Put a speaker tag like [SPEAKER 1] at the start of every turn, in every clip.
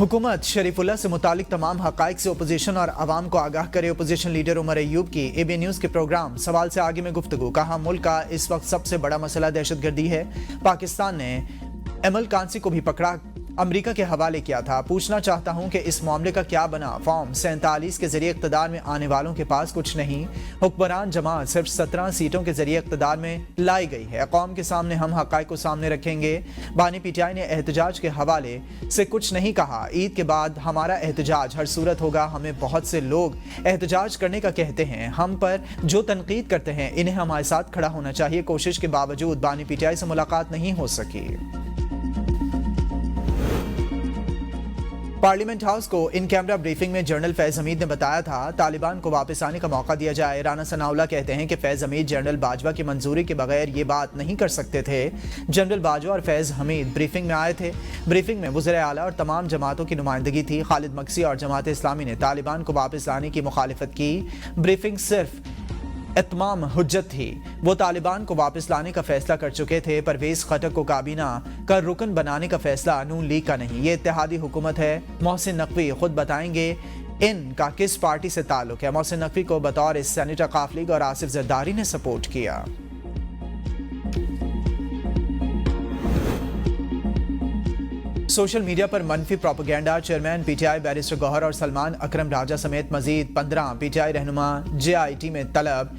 [SPEAKER 1] हुकूमत शरीफुल्लाह से मुतालिक तमाम हक़ाइक़ से अपोजिशन और आवाम को आगाह करे। अपोजिशन लीडर उमर अयूब की ABN न्यूज़ के प्रोग्राम सवाल से आगे में गुफ्तगू। कहा, मुल्क का इस वक्त सबसे बड़ा मसला दहशतगर्दी है। पाकिस्तान ने एमल कांसी को भी पकड़ा, अमेरिका के हवाले किया था। पूछना चाहता हूं कि इस मामले का क्या बना। फॉर्म 47 के जरिए इक़्तिदार में आने वालों के पास कुछ नहीं। हुक्मरान जमात सिर्फ 17 सीटों के जरिए इक़्तिदार में लाई गई है। कौम के सामने हम हक़ाइक़ को सामने रखेंगे। बानी PTI ने एहतजाज के हवाले से कुछ नहीं कहा। ईद के बाद हमारा एहतजाज हर सूरत होगा। हमें बहुत से लोग एहतजाज करने का कहते हैं, हम पर जो तनकीद करते हैं इन्हें हमारे साथ खड़ा होना चाहिए। कोशिश के बावजूद बानी PTI से मुलाकात नहीं हो सकी। पार्लियामेंट हाउस को इन कैमरा ब्रीफिंग में जनरल फैज हमीद ने बताया था, तालिबान को वापस आने का मौका दिया जाए। राना सनाउल्लाह कहते हैं कि फैज हमीद जनरल बाजवा की मंजूरी के बगैर ये बात नहीं कर सकते थे। जनरल बाजवा और फैज हमीद ब्रीफिंग में आए थे। ब्रीफिंग में वज़ीर आला और तमाम जमातों की नुमाइंदगी थी। खालिद मक्सी और जमात इस्लामी ने तालिबान को वापस लाने की मुखालिफत की। ब्रीफिंग सिर्फ इत्माम हुज्जत थी। वो तालिबान को वापस लाने का फैसला कर चुके थे। परवेज खटक को काबीना का रुकन बनाने का फैसला नून लीग का नहीं, ये इत्तेहादी हुकूमत है। मोहसिन नकवी खुद बताएंगे इनका किस पार्टी से ताल्लुक है। मोहसिन नकवी को बतौर सेनेटर काफ लीग और आसिफ जरदारी ने सपोर्ट किया। सोशल मीडिया पर मनफी propaganda. Chairman PTI barrister Gohar और सलमान अकरम राजा समेत मजीद 15 PTI रहनुमा JIT में तलब।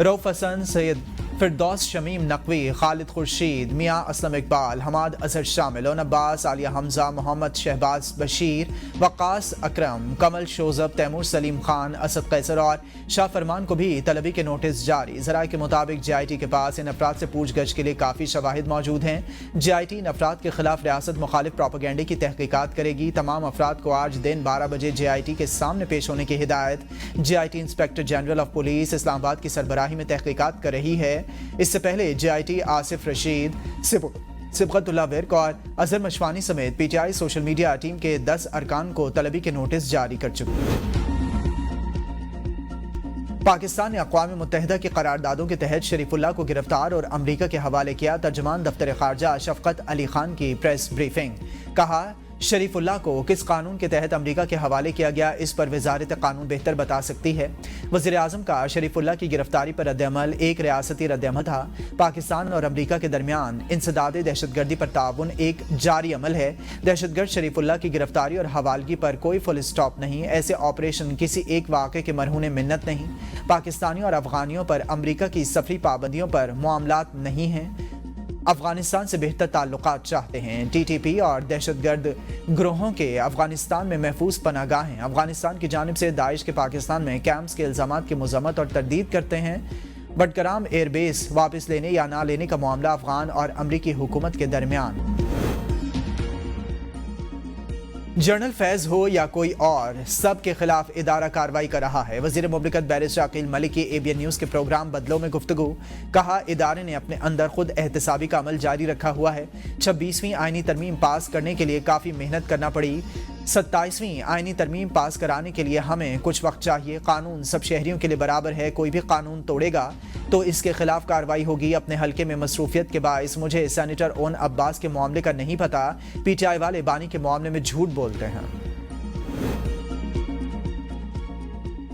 [SPEAKER 1] रऊफ हसन, सैयद फिरदौस शमीम नकवी, खालिद खुर्शीद, मियाँ असलम इकबाल, हमाद अजहर शामिल, ओन अब्बास, आलिया हमजा, मोहम्मद शहबाज बशीर, वक़ास अकरम, कमल शोजब, तैमूर सलीम खान, असद कैसर और शाह फरमान को भी तलबी के नोटिस जारी। ज़राए के मुताबिक JIT के पास इन अफराद से पूछगछ के लिए काफ़ी शवाहिद मौजूद हैं। JIT इन अफराद के खिलाफ रियासत मुखालिफ प्रोपेगेंडे की तहकीकात करेगी। तमाम अफराद को आज दिन 12 बजे JIT के सामने पेश होने की हिदायत। JIT inspector general of police Islamabad की सरबराही में तहकीकात कर रही है। इससे पहले JIT आसिफ रशीद, सिबगतुल्लाह विर्क और अजहर मशवानी समेत PTI सोशल मीडिया टीम के 10 अरकान को तलबी के नोटिस जारी कर चुके हैं। पाकिस्तान ने अक़वाम मुत्तहिदा की करारदादों के तहत शरीफुल्लाह को गिरफ्तार और अमरीका के हवाले किया। तर्जुमान दफ्तर खारजा शफकत अली खान की प्रेस ब्रीफिंग। कहा, शरीफुल्लाह को किस कानून के तहत अमेरिका के हवाले किया गया, इस पर वजारत कानून बेहतर बता सकती है। वज़ीर आज़म का शरीफुल्लाह की गिरफ्तारी पर रद्दअमल एक रियासती रद्दअमल था। पाकिस्तान और अमेरिका के दरमियान इंसदाद दहशतगर्दी पर ताउन एक जारी अमल है। दहशतगर्द शरीफुल्लाह की गिरफ्तारी और हवालगी पर कोई फुल स्टॉप नहीं। ऐसे ऑपरेशन किसी एक वाक़े के मरहून मिन्नत नहीं। पाकिस्तानियों और अफगानियों पर अमेरिका की सफरी पाबंदियों पर मामलात नहीं हैं। अफगानिस्तान से बेहतर ताल्लुकात चाहते हैं। TTP और दहशतगर्द ग्रोहों के अफगानिस्तान में महफूज पनागाहें। अफगानिस्तान की जानिब से दाइश के पाकिस्तान में कैंप्स के इल्ज़ामात की मज़म्मत और तरदीद करते हैं। बडगराम एयरबेस वापस लेने या ना लेने का मामला अफगान और अमरीकी हुकूमत के दरमियान। जनरल फैज हो या कोई और, सब के खिलाफ इदारा कार्रवाई कर रहा है। वजीर मुमलिकत बैरिस्टर अकील मलिक की ABN न्यूज़ के प्रोग्राम बदलों में गुफ्तगू। कहा, इदारे ने अपने अंदर खुद एहतसाबी का अमल जारी रखा हुआ है। 26वीं आईनी तरमीम पास करने के लिए काफ़ी मेहनत करना पड़ी। 27वीं आईनी तरमीम पास कराने के लिए हमें कुछ वक्त चाहिए। कानून सब शहरियों के लिए बराबर है। कोई भी कानून तोड़ेगा तो इसके खिलाफ कार्रवाई होगी। अपने हल्के में मसरूफियत के बायस मुझे सेनेटर ओन अब्बास के मामले का नहीं पता। PTI वाले बानी के मामले में झूठ बोलते हैं।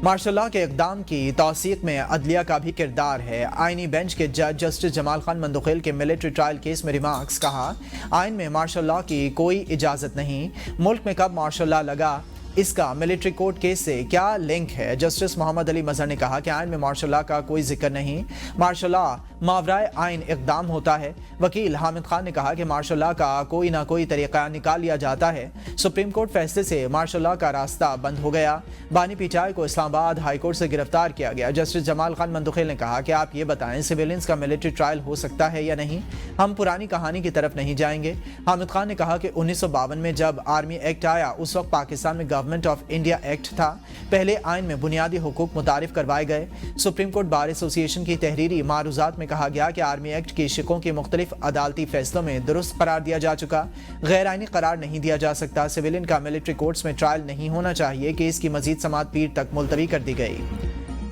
[SPEAKER 1] मार्शल लॉ के इक़दाम की तौसीक़ में अदलिया का भी किरदार है। आईनी बेंच के जज जस्टिस जमाल खान मंदुखेल के मिलिट्री ट्रायल केस में रिमार्क्स। कहा, आइन में मार्शल लॉ की कोई इजाज़त नहीं। मुल्क में कब मार्शल लॉ लगा, इसका मिलिट्री कोर्ट केस से क्या लिंक है। जस्टिस मोहम्मद अली मजहर ने कहा कि आइन में मार्शल लॉ का कोई जिक्र नहीं। मार्शल लॉ मावराए आइन इक़दाम होता है। वकील हामिद खान ने कहा कि मार्शल लॉ का कोई ना कोई तरीका निकाल लिया जाता है। सुप्रीम कोर्ट फैसले से मार्शल लॉ का रास्ता बंद हो गया। बानी PTI को इस्लामाबाद हाई कोर्ट से गिरफ्तार किया गया। जस्टिस जमाल खान मंदुखेल ने कहा कि आप ये बताएं, सिविलियंस का मिलिट्री ट्रायल हो सकता है या नहीं। हम पुरानी कहानी की तरफ नहीं जाएंगे। हामिद खान ने कहा कि 1952 में जब आर्मी एक्ट आया, उस वक्त पाकिस्तान में गवर्नमेंट ऑफ इंडिया एक्ट था। पहले आइन में बुनियादी हुकूक मुतारिफ करवाए गए। सुप्रीम कोर्ट बार एसोसिएशन की तहरीरी मारूजात में कहा गया कि आर्मी एक्ट की शिकों के मुख्तलिफ अदालती फैसलों में दुरुस्त करार दिया जा चुका, गैर आइनी करार नहीं दिया जा सकता। सिविलियन का मिलिट्री कोर्ट्स में ट्रायल नहीं होना चाहिए। केस की मजीद समाअत पीर तक मुलतवी कर दी गई।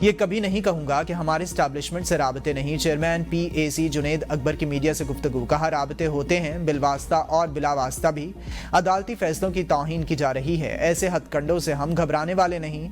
[SPEAKER 1] یہ کبھی نہیں کہوں گا کہ ہمارے اسٹیبلشمنٹ سے رابطے نہیں۔ چیئرمین پی اے سی جنید اکبر کی میڈیا سے گفتگو، کہا رابطے ہوتے ہیں بالواسطہ اور بلا واسطہ بھی۔ عدالتی فیصلوں کی توہین کی جا رہی ہے، ایسے ہتھ کنڈوں سے ہم گھبرانے والے نہیں۔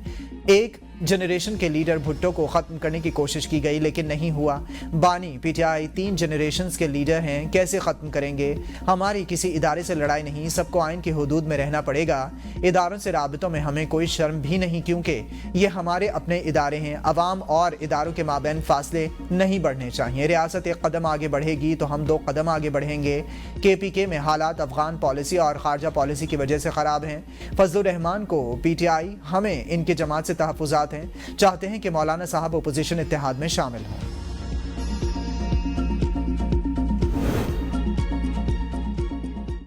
[SPEAKER 1] ایک جنریشن کے لیڈر بھٹو کو ختم کرنے کی کوشش کی گئی لیکن نہیں ہوا۔ بانی پی ٹی آئی 3 جنریشنز کے لیڈر ہیں، کیسے ختم کریں گے؟ ہماری کسی ادارے سے لڑائی نہیں، سب کو آئین کی حدود میں رہنا پڑے گا۔ اداروں سے رابطوں میں ہمیں کوئی شرم بھی نہیں، کیونکہ یہ ہمارے اپنے ادارے ہیں۔ عوام اور اداروں کے مابین فاصلے نہیں بڑھنے چاہیے۔ ریاست ایک قدم آگے بڑھے گی تو ہم 2 قدم آگے بڑھیں گے۔ کے پی کے میں حالات افغان پالیسی اور خارجہ پالیسی کی وجہ سے خراب ہیں۔ فضل الرحمان کو پی ٹی آئی ہمیں ان کی جماعت سے تحفظات ہیں، چاہتے ہیں کہ مولانا صاحب اپوزیشن اتحاد میں شامل ہوں۔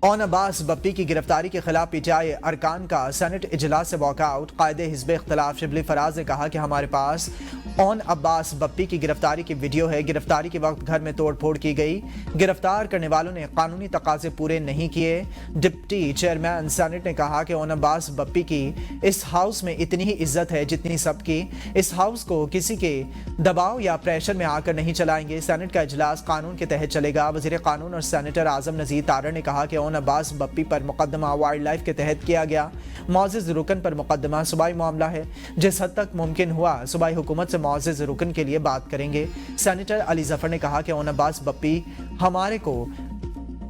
[SPEAKER 1] اون عباس بپی کی گرفتاری کے خلاف پی ٹی آئی ارکان کا سینٹ اجلاس سے واک آؤٹ۔ قائد حزب اختلاف شبلی فراز نے کہا کہ ہمارے پاس اون عباس بپی کی گرفتاری کی ویڈیو ہے۔ گرفتاری کے وقت گھر میں توڑ پھوڑ کی گئی، گرفتار کرنے والوں نے قانونی تقاضے پورے نہیں کیے۔ ڈپٹی چیئرمین سینٹ نے کہا کہ اون عباس بپی کی اس ہاؤس میں اتنی ہی عزت ہے جتنی سب کی۔ اس ہاؤس کو کسی کے دباؤ یا پریشر میں آ کر نہیں چلائیں گے۔ سینٹ کا اجلاس قانون کے تحت چلے گا۔ وزیر قانون اور سینیٹر اعظم نذیر تارڑ نے کہا کہ اون عباس بپی پر مقدمہ وائلڈ لائف کے تحت کیا گیا۔ معزز رکن پر مقدمہ صوبائی معاملہ ہے، جس حد تک ممکن ہوا صوبائی حکومت سے معزز رکن کے لیے بات کریں گے۔ سینیٹر علی ظفر نے کہا کہ اون عباس بپی ہمارے کو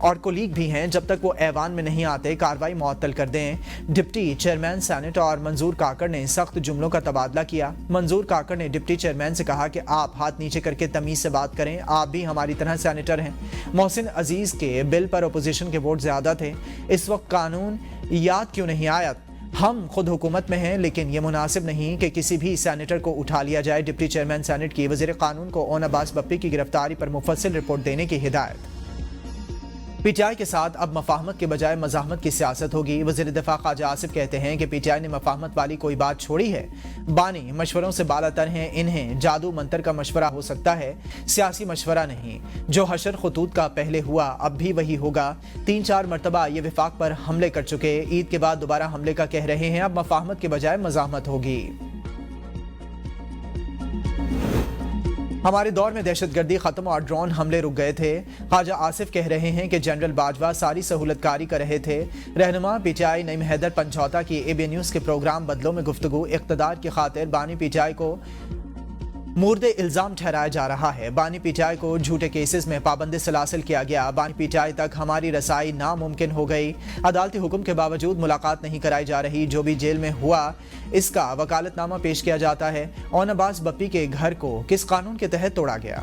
[SPEAKER 1] اور کولیگ بھی ہیں، جب تک وہ ایوان میں نہیں آتے کارروائی معطل کر دیں۔ ڈپٹی چیئرمین سینٹ اور منظور کاکڑ نے سخت جملوں کا تبادلہ کیا۔ منظور کاکڑ نے ڈپٹی چیئرمین سے کہا کہ آپ ہاتھ نیچے کر کے تمیز سے بات کریں، آپ بھی ہماری طرح سینیٹر ہیں۔ محسن عزیز کے بل پر اپوزیشن کے ووٹ زیادہ تھے، اس وقت قانون یاد کیوں نہیں آیا؟ ہم خود حکومت میں ہیں، لیکن یہ مناسب نہیں کہ کسی بھی سینیٹر کو اٹھا لیا جائے۔ ڈپٹی چیئرمین سینٹ کی وزیر قانون کو اون عباس بپی کی گرفتاری پر مفصل رپورٹ دینے کی ہدایت۔ پی ٹی آئی کے ساتھ اب مفاہمت کے بجائے مزاحمت کی سیاست ہوگی۔ وزیر دفاع خواجہ آصف کہتے ہیں کہ پی ٹی آئی نے مفاہمت والی کوئی بات چھوڑی ہے۔ بانی مشوروں سے بالا تر ہیں، انہیں جادو منتر کا مشورہ ہو سکتا ہے، سیاسی مشورہ نہیں۔ جو حشر خطوط کا پہلے ہوا اب بھی وہی ہوگا۔ 3-4 مرتبہ یہ وفاق پر حملے کر چکے، عید کے بعد دوبارہ حملے کا کہہ رہے ہیں۔ اب مفاہمت کے بجائے مزاحمت ہوگی۔ ہمارے دور میں دہشت گردی ختم اور ڈرون حملے رک گئے تھے۔ خواجہ آصف کہہ رہے ہیں کہ جنرل باجوہ ساری سہولت کاری کر رہے تھے۔ رہنما پی ٹی آئی نعیم حیدر پنجھوتا کی اے بی نیوز کے پروگرام بدلوں میں گفتگو، اقتدار کی خاطر بانی پی ٹی آئی کو مورد الزام ٹھہرایا جا رہا ہے۔ بانی پی ٹی آئی کو جھوٹے کیسز میں پابند سلاسل کیا گیا، بانی پی ٹی آئی تک ہماری رسائی ناممکن ہو گئی۔ عدالتی حکم کے باوجود ملاقات نہیں کرائی جا رہی، جو بھی جیل میں ہوا اس کا وکالت نامہ پیش کیا جاتا ہے۔ اون عباس بپی کے گھر کو کس قانون کے تحت توڑا گیا؟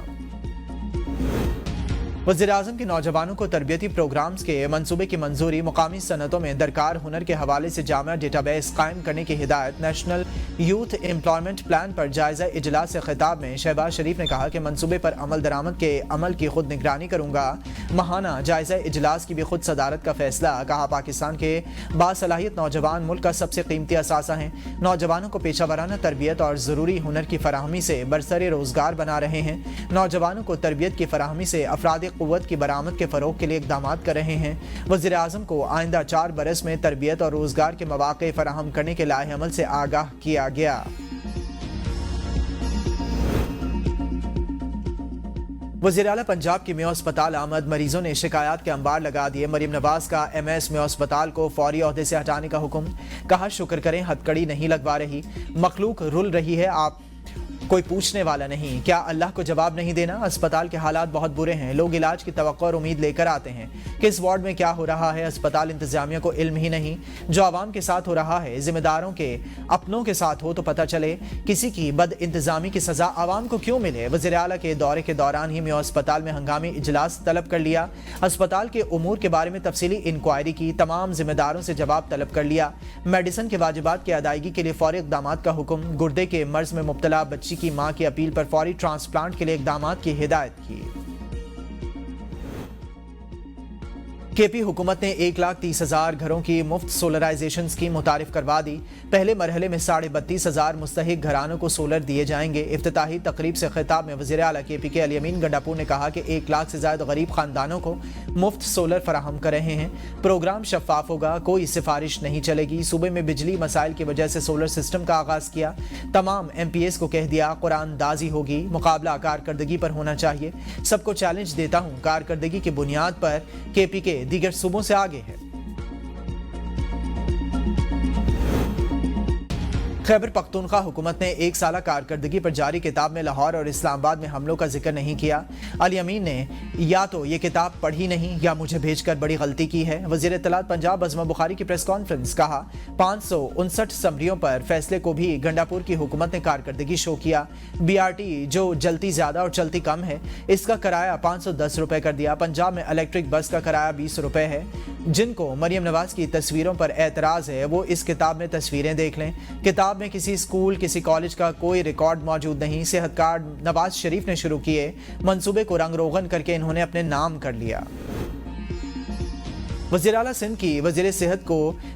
[SPEAKER 1] وزیراعظم کی نوجوانوں کو تربیتی پروگرامز کے منصوبے کی منظوری، مقامی صنعتوں میں درکار ہنر کے حوالے سے جامع ڈیٹا بیس قائم کرنے کی ہدایت۔ نیشنل یوتھ امپلائمنٹ پلان پر جائزہ اجلاس سے خطاب میں شہباز شریف نے کہا کہ منصوبے پر عمل درآمد کے عمل کی خود نگرانی کروں گا۔ ماہانہ جائزہ اجلاس کی بھی خود صدارت کا فیصلہ، کہا پاکستان کے باصلاحیت نوجوان ملک کا سب سے قیمتی اثاثہ ہیں۔ نوجوانوں کو پیشہ ورانہ تربیت اور ضروری ہنر کی فراہمی سے برسر روزگار بنا رہے ہیں۔ نوجوانوں کو تربیت کی فراہمی سے افراد قوت کی برآمد کے فروغ کے لیے اقدامات کر رہے ہیں۔ وزیر اعظم کو آئندہ 4 برس میں تربیت اور روزگار کے مواقع فراہم کرنے کے لائحہ عمل سے آگاہ کیا گیا۔ وزیر اعلیٰ پنجاب کی میو اسپتال آمد، مریضوں نے شکایات کے انبار لگا دیے۔ مریم نواز کا ایم ایس میو اسپتال کو فوری عہدے سے ہٹانے کا حکم، کہا شکر کریں ہتھکڑی نہیں لگوا رہی، مخلوق رل رہی ہے، آپ کوئی پوچھنے والا نہیں، کیا اللہ کو جواب نہیں دینا؟ اسپتال کے حالات بہت برے ہیں، لوگ علاج کی توقع اور امید لے کر آتے ہیں، کس وارڈ میں کیا ہو رہا ہے اسپتال انتظامیہ کو علم ہی نہیں۔ جو عوام کے ساتھ ہو رہا ہے ذمہ داروں کے اپنوں کے ساتھ ہو تو پتہ چلے، کسی کی بد انتظامی کی سزا عوام کو کیوں ملے؟ وزیر اعلیٰ کے دورے کے دوران ہی میو اسپتال میں ہنگامی اجلاس طلب کر لیا، اسپتال کے امور کے بارے میں تفصیلی انکوائری کی، تمام ذمہ داروں سے جواب طلب کر لیا، میڈیسن کے واجبات کی ادائیگی کے لیے فوری اقدامات کا حکم، گردے کے مرض میں مبتلا بچی کی ماں کی اپیل پر فوری ٹرانسپلانٹ کے لیے اقدامات کی ہدایت کی۔ केपी हुकूमत ने 1,30,000 घरों की मुफ्त सोलराइजेशन स्कीम मुतारिफ करवा दी। पहले मरहले में 32,500 मुस्तहिक घरानों को सोलर दिए जाएंगे। इफ्तिताही तकरीब से खिताब में वज़ीर आला केपी के अली गंडापुर ने कहा कि 1 लाख से ज़्यादा गरीब खानदानों को मुफ्त सोलर फराहम कर रहे हैं। प्रोग्राम शफाफ होगा, कोई सिफारिश नहीं चलेगी। सूबे में बिजली मसाइल की वजह से सोलर सिस्टम का आगाज़ किया। तमाम MPs को कह दिया कुरान दाजी होगी, मुकाबला कारकर्दगी पर होना चाहिए। सबको चैलेंज देता हूँ, कारकर्दगी की बुनियाद पर केपी के दीगर सूबों से आगे है। खैबर पख्तूनख्वा हुकूमत ने 1 साला कारकर्दगी पर जारी किताब में लाहौर और इस्लामाबाद में हमलों का जिक्र नहीं किया। अली अमीन ने या तो ये किताब पढ़ी नहीं या मुझे भेजकर बड़ी गलती की है। वज़ीर इत्तलात पंजाब अज़मा बुखारी की प्रेस कॉन्फ्रेंस, कहा 559 समरियों पर फैसले को भी गंडापुर की हुकूमत ने कारकर्दगी शो किया। BRT जो जलती ज़्यादा और चलती कम है, इसका किराया 510 रुपये कर दिया। पंजाब में इलेक्ट्रिक बस का किराया 20 रुपये है। जिनको मरियम नवाज की तस्वीरों पर एतराज़ है वो इस किताब में तस्वीरें देख लें। किताब में किसी स्कूल, किसी कॉलेज का कोई रिकॉर्ड मौजूद नहीं। सेहत कार्ड नवाज शरीफ ने शुरू किए, मंसूबे को रंग रोगन करके इन्होंने अपने नाम कर लिया। वज़ीर आला सिंध की वज़ीर सेहत को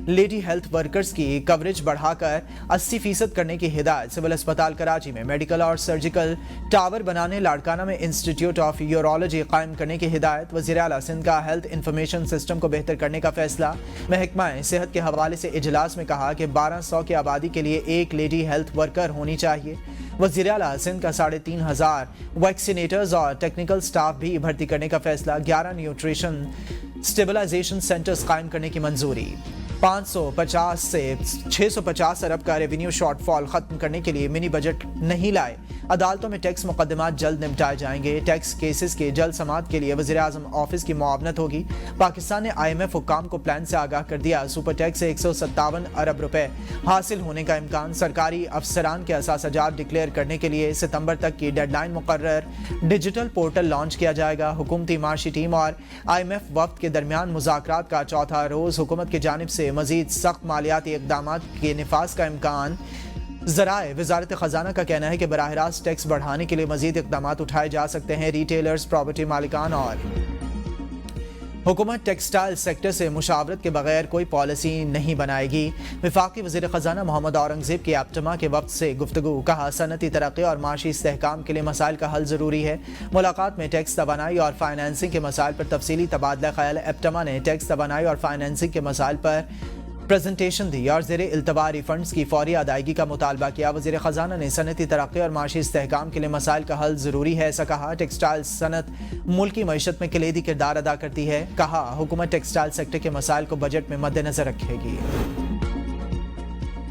[SPEAKER 1] लेडी हेल्थ वर्कर्स की कवरेज बढ़ाकर 80% करने की हिदायत। सिविल अस्पताल कराची में मेडिकल और सर्जिकल टावर बनाने, लाड़काना में इंस्टीट्यूट ऑफ यूरोलॉजी कायम करने की हिदायत। वज़ीर आला सिंध का हेल्थ इंफॉर्मेशन सिस्टम को बेहतर करने का फैसला। महकमा सेहत के हवाले से इजलास में कहा कि 1200 की आबादी के लिए 1 लेडी हेल्थ वर्कर होनी चाहिए। वज़ीर आला सिंध का 3,500 वैक्सीनेटर्स और टेक्निकल स्टाफ भी भर्ती करने का फैसला। 11 न्यूट्रिशन स्टेबलाइजेशन सेंटर्स कायम करने की मंजूरी। 550 से 650 अरब का रेवेन्यू शॉर्टफॉल खत्म करने के लिए मिनी बजट नहीं लाए। अदालतों में टैक्स मुकदमात जल्द निपटाए जाएंगे। टैक्स केसेस के जल्द समाअत के लिए वज़ीर आज़म ऑफिस की मुआवनत होगी। पाकिस्तान ने IMF हुक्काम को प्लान से आगाह कर दिया। सुपर टैक्स से 157 अरब रुपए हासिल होने का इम्कान। सरकारी अफसरान के असासजात डिक्लेयर करने के लिए सितंबर तक की डेडलाइन मुकर्रर। डिजिटल पोर्टल लॉन्च किया जाएगा। हुकूमती माशी टीम और IMF वफ्द के दरमियान मुज़ाकरात का चौथा रोज़। हुकूमत की जानिब से मज़ीद सख्त मालियाती इक़दामात के निफाज का इम्कान। ज़राए वज़ारत ख़जाना का कहना है कि बराह रास्त टैक्स बढ़ाने के लिए मज़ीद इक़दामात उठाए जा सकते हैं। रिटेलर्स, प्रॉपर्टी मालिकान और हुकूमत टेक्सटाइल सेक्टर से मुशावरत के बगैर कोई पॉलिसी नहीं बनाएगी। वफाकी वज़ीर ख़जाना मोहम्मद औरंगज़ेब की एप्टमा के वक्त से गुफ्तगू, कहा सनती तरक्की और माशी इस्तेहकाम के लिए मसाइल का हल ज़रूरी है। मुलाकात में टैक्स, तवानाई और फाइनेंसिंग के मसाइल पर तफसीली तबादला ख्याल। एप्टमा ने टैक्स, तवानाई और फाइनेंसिंग के मसाइल पर प्रेजेंटेशन दी और ज़ेरे इल्तवा रिफंड्स की फौरी अदायगी का मुतालबा किया। वज़ीर ख़जाना ने सनती तरक्की और माशी इस्तेहकाम के लिए मसाइल का हल ज़रूरी है, ऐसा कहा। टेक्सटाइल सनत मुल्क की मईशत में कलीदी किरदार अदा करती है, कहा। हुकूमत टेक्सटाइल सेक्टर के मसाइल को बजट में मद्देनजर रखेगी।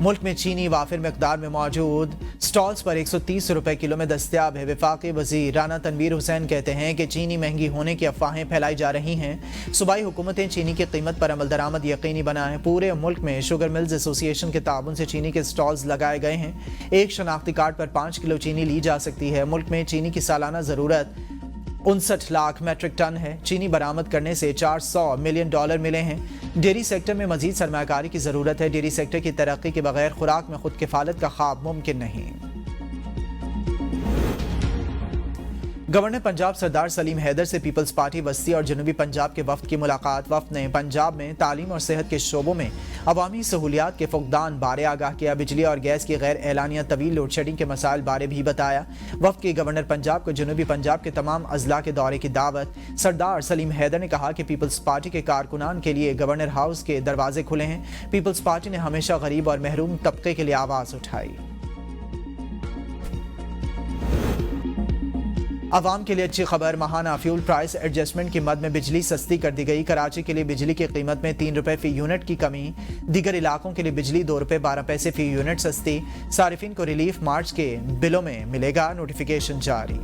[SPEAKER 1] मुल्क में चीनी वाफिर मकदार में मौजूद स्टॉल्स पर 130 रुपए किलो में दस्तयाब है। वफाकी वज़ीर राना तनवीर हुसैन कहते हैं कि चीनी महंगी होने की अफवाहें फैलाई जा रही हैं। सूबाई हुकूमतें चीनी की कीमत पर अमल दरामद यकीनी बनाएं। पूरे मुल्क में शुगर मिल्स एसोसिएशन के ताउन से चीनी के स्टॉल्स लगाए गए हैं। एक शनाख्ती कार्ड पर 5 किलो चीनी ली जा सकती है। मुल्क में चीनी की सालाना ज़रूरत 59 लाख मैट्रिक टन है। चीनी बरामद करने से $400 मिलियन मिले हैं। डेयरी सेक्टर में मजीद सरमायाकारी की ज़रूरत है। डेयरी सेक्टर की तरक्की के बगैर खुराक में खुद किफालत का ख्वाब मुमकिन नहीं। गवर्नर पंजाब सरदार सलीम हैदर से पीपल्स पार्टी वस्ती और जनूबी पंजाब के वफ्द की मुलाकात। वफ्द ने पंजाब में तालीम और सेहत के शोबों में अवामी सहूलियात के फुकदान बारे आगाह किया। बिजली और गैस की गैर एलानिया तवील लोड शेडिंग के मसाइल बारे भी बताया। वफ्द के गवर्नर पंजाब को जनूबी पंजाब के तमाम अजला के दौरे की दावत। सरदार सलीम हैदर ने कहा कि पीपल्स पार्टी के कारकुनान के लिए गवर्नर हाउस के दरवाजे खुले हैं। पीपल्स पार्टी ने हमेशा गरीब और महरूम तबके के लिए आवाज़ उठाई। अवाम के लिए अच्छी खबर, माहाना फ्यूल प्राइस एडजस्टमेंट की मद में बिजली सस्ती कर दी गई। कराची के लिए बिजली की कीमत में 3 रुपए फी यूनिट की कमी। दीगर इलाकों के लिए बिजली 2 रुपए 12 पैसे फी यूनिट सस्ती। सारिफिन को रिलीफ मार्च के बिलों में मिलेगा। नोटिफिकेशन जारी।